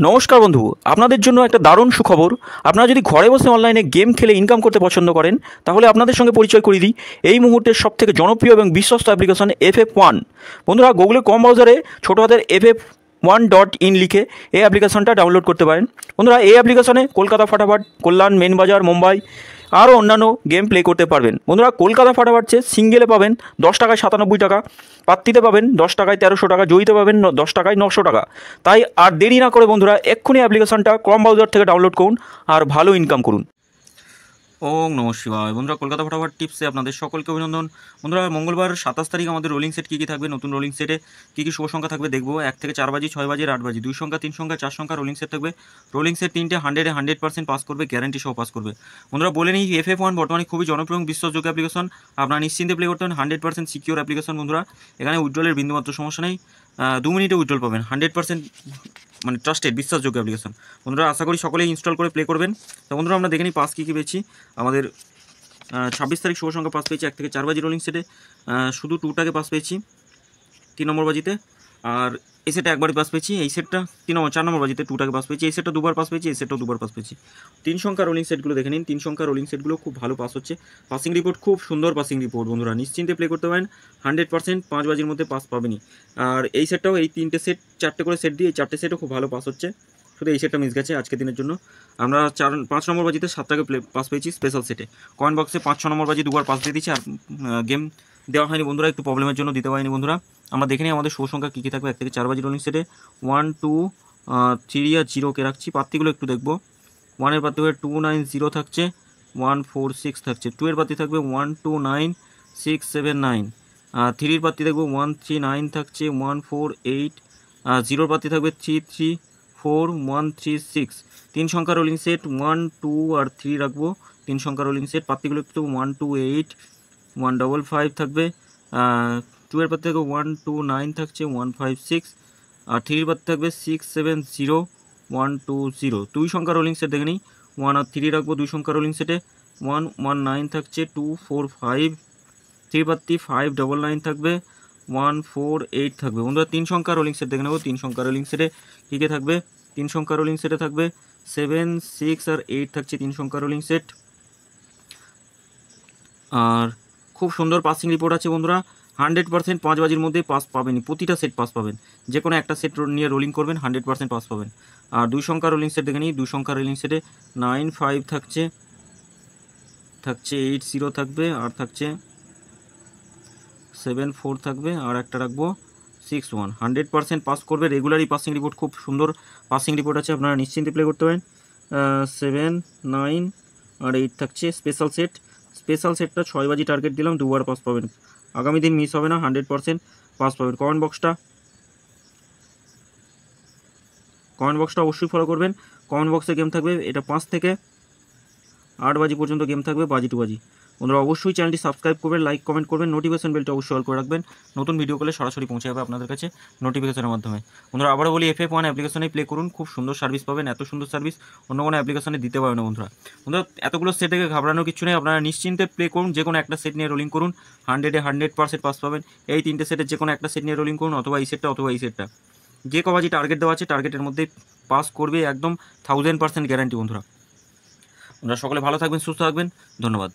নমস্কার বন্ধু, আপনাদের জন্য একটা দারুণ সুখবর। আপনারা যদি ঘরে বসে অনলাইনে গেম খেলে ইনকাম করতে পছন্দ করেন, তাহলে আপনাদের সঙ্গে পরিচয় করিয়ে দিই এই মুহূর্তের সবথেকে জনপ্রিয় এবং বিশ্বস্ত অ্যাপ্লিকেশন FF1। বন্ধুরা, গুগলের কম ব্রাউজারে ছোটো হাতের FF1.in লিখে এই অ্যাপ্লিকেশনটা ডাউনলোড করতে পারেন। বন্ধুরা, এই অ্যাপ্লিকেশনে কলকাতা ফাটাফাট, কল্যাণ, মেন বাজার, মুম্বাই আরও অন্যান্য গেম প্লে করতে পারবেন। বন্ধুরা, কলকাতা ফাটাফাট সিঙ্গেলে পাবেন 10 টাকায় 97 টাকা, পাত্তিতে পাবেন 10 টাকায় 1300 টাকা, জয়ীতে পাবেন 10 টাকায় 900 টাকা। তাই আর দেরি না করে বন্ধুরা এক্ষুনি অ্যাপ্লিকেশনটা ক্রম ব্রাউজার থেকে ডাউনলোড করুন আর ভালো ইনকাম করুন। ওম নমঃ শিবায়। বন্ধুরা, কলকাতা ফাটাফাট টিপসে আপনাদের সকলকে অভিনন্দন। বন্ধুরা, মঙ্গলবার 27 তারিখ আমাদের রোলিং সেট কী কী থাকবে, নতুন রোলিং সেটে কী কী শুভ সংখ্যা থাকবে দেখবো। 1 থেকে 4 বাজি, 6 বাজি, 8 বাজি, 2 সংখ্যা, 3 সংখ্যা, 4 সংখ্যা রোলিং সেট থাকবে। রোলিং সেট 3টে 100% পাস করবে, গ্যারান্টি সহ পাস করবে। বন্ধুরা, বলে নিই FF1 বর্তমানে খুবই জনপ্রিয় এবং বিশ্বাসযোগ্য অ্যাপ্লিকেশন। আপনারা নিশ্চিন্তে প্লে করতে পারেন, 100% সিকিউর অ্যাপ্লিকেশন। বন্ধুরা, এখানে উইথড্রলের বিন্দুমাত্র সমস্যা নেই, 2 মিনিটে উইথড্রল পাবেন, 100% মানে ট্রাস্টেড বিশ্বাসযোগ্য অ্যাপ্লিকেশন। বন্ধুরা, আশা করি সকলেই ইনস্টল করে প্লে করবেন। তো বন্ধুরা, আমরা দেখে নিই পাস কী কী পেয়েছি। আমাদের 26 তারিখ শুভ সংখ্যা পাস পেয়েছি 1 থেকে 4 বাজি রোলিং সেটে, শুধু 2টাকে পাস পেয়েছি 3 নম্বর বাজিতে। আর এই সেটটা একবারই পাস পেয়েছি, এই সেটটা 4 নম্বর বাজিতে 2টাকে পাস পেয়েছি। এই সেটটা 2বার পাস পেয়েছি, এই সেটটাও 2বার পাস পেয়েছি। 3 সংখ্যা রোলিং সেটগুলো দেখে নিন, 3 সংখ্যা রোলিং সেটগুলো খুব ভালো পাস হচ্ছে। পাসিং রিপোর্ট খুব সুন্দর পাসিং রিপোর্ট। বন্ধুরা, নিশ্চিন্তে প্লে করতে পারেন, 100% 5 বাজির মধ্যে পাস পাবেনই। আর এই সেটটাও, এই 3টে সেট 4টে করে সেট দিয়ে, এই 4টে সেটও খুব ভালো পাস হচ্ছে। শুধু এই সেটটা মিস গেছে আজকের দিনের জন্য। আমরা 5 নম্বর বাজিতে 7টাকে পাস পেয়েছি স্পেশাল সেটে। কয়েন বক্সে 5-6 নম্বর বাজি 2বার পাস দিয়ে দিয়েছি। আর গেম দেওয়া হয়নি বন্ধুরা, একটু প্রবলেমের জন্য দিতে পারিনি। বন্ধুরা, আমরা দেখে নিই আমাদের শুভ সংখ্যা কী কী থাকবে 1 থেকে 4 বাজি রোলিং সেটে। 1, 2, 3 আর 0কে রাখছি। পাত্তিগুলো একটু দেখবো। 1-এর পাত্তি হয়ে 2, 9, 0 থাকছে, 1, 4, 6 থাকছে। 2-এর পাত্তি থাকবে 1, 2, 9, 6, 7, 9। 3-এর পাত্তি দেখবো 1, 3, 9 থাকছে, 1, 4, 8। 0-এর পাত্তি থাকবে 3, 3, 4, 1, 3, 6। 3 সংখ্যা রোলিং সেট 1, 2 আর 3 রাখবো। 3 সংখ্যা রোলিং সেট। পাত্তিগুলো একটু 1, 2, 8, 1, 5, 5 থাকবে। 2-এর পাত্তি থাকবে 1, 2, 9 থাকছে, 1, 5, 6। আর 3-এর পাত্তি থাকবে 6, 7, 0, 1, 2, 0। 2 সংখ্যা রোলিং সেট দেখে নিই। 1 আর 3 রাখবো 2 সংখ্যা রোলিং সেটে। 1, 1, 9 থাকছে, 2, 4, 5। 3 পাত্তি 5, 9 থাকবে, 1, 4, 8 থাকবে। বন্ধুরা, 3 সংখ্যা রোলিং সেট দেখে নেবো। 3 সংখ্যা রোলিং সেটে কী কী থাকবে। 3 সংখ্যা রোলিং সেটে থাকবে 7, 6 আর 8 থাকছে 3 সংখ্যা রোলিং সেট। আর খুব সুন্দর পাসিং রিপোর্ট আছে বন্ধুরা, 100% 5 বাজির মধ্যে পাস পাবেনই, প্রতিটা সেট পাস পাবেন। যে কোনো একটা সেট নিয়ে রোলিং করবেন, 100% পাস পাবেন। আর 2 সংখ্যা রোলিং সেট দেখে নিই। 2 সংখ্যা রোলিং সেটে 9, 5 থাকছে, 8, 0 থাকবে, আর থাকছে 7, 4 থাকবে, আর একটা রাখবো 6, 1। 100% পাস করবে, রেগুলারই পাসিং রিপোর্ট, খুব সুন্দর পাসিং রিপোর্ট আছে, আপনারা নিশ্চিন্তে প্লে করতে পারেন। 7, 9 আর 8 থাকছে স্পেশাল সেট। স্পেশাল সেটটা 6 বাজি টার্গেট দিলাম, 2বার পাস পাবেন। আগামী দিন মিস হবে না, 100% পাস পাবেন। কমেন্ট বক্সটা অবশ্যই ফলো করবেন। কমেন্ট বক্সে গেম থাকবে, এটা 5 থেকে 8 বাজি পর্যন্ত গেম থাকবে, বাজি টু বাজি। বন্ধুরা, অবশ্যই চ্যানেলটি সাবস্ক্রাইব করবেন, লাইক কমেন্ট করবেন, নোটিফিকেশন বেলটা অবশ্যই অল করে রাখবেন। নতুন ভিডিও করলে সরাসরি পৌঁছে যাবে আপনাদের কাছে নোটিফিকেশনের মাধ্যমে। বন্ধুরা, আবারও বলি, FF1 অ্যাপ্লিকেশনে প্লে করুন, খুব সুন্দর সার্ভিস পাবেন। এত সুন্দর সার্ভিস অন্য কোনো অ্যাপ্লিকেশনে দিতে পারবে না। বন্ধুরা, এতগুলো সেট থেকে ঘাবড়ানোর কিছু নেই, আপনারা নিশ্চিন্তে প্লে করুন। যে কোনো একটা সেট নিয়ে রোলিং করুন, 100% পাস পাবেন। এই 3টে সেটের যে কোনো একটা সেট নিয়ে রোলিং করুন, অথবা এই সেটটা। যে কবাজি টার্গেট দেওয়া আছে, টার্গেটের মধ্যে পাস করবে, একদম 1000% গ্যারান্টি। বন্ধুরা, সকলে ভালো থাকবেন, সুস্থ থাকবেন, ধন্যবাদ।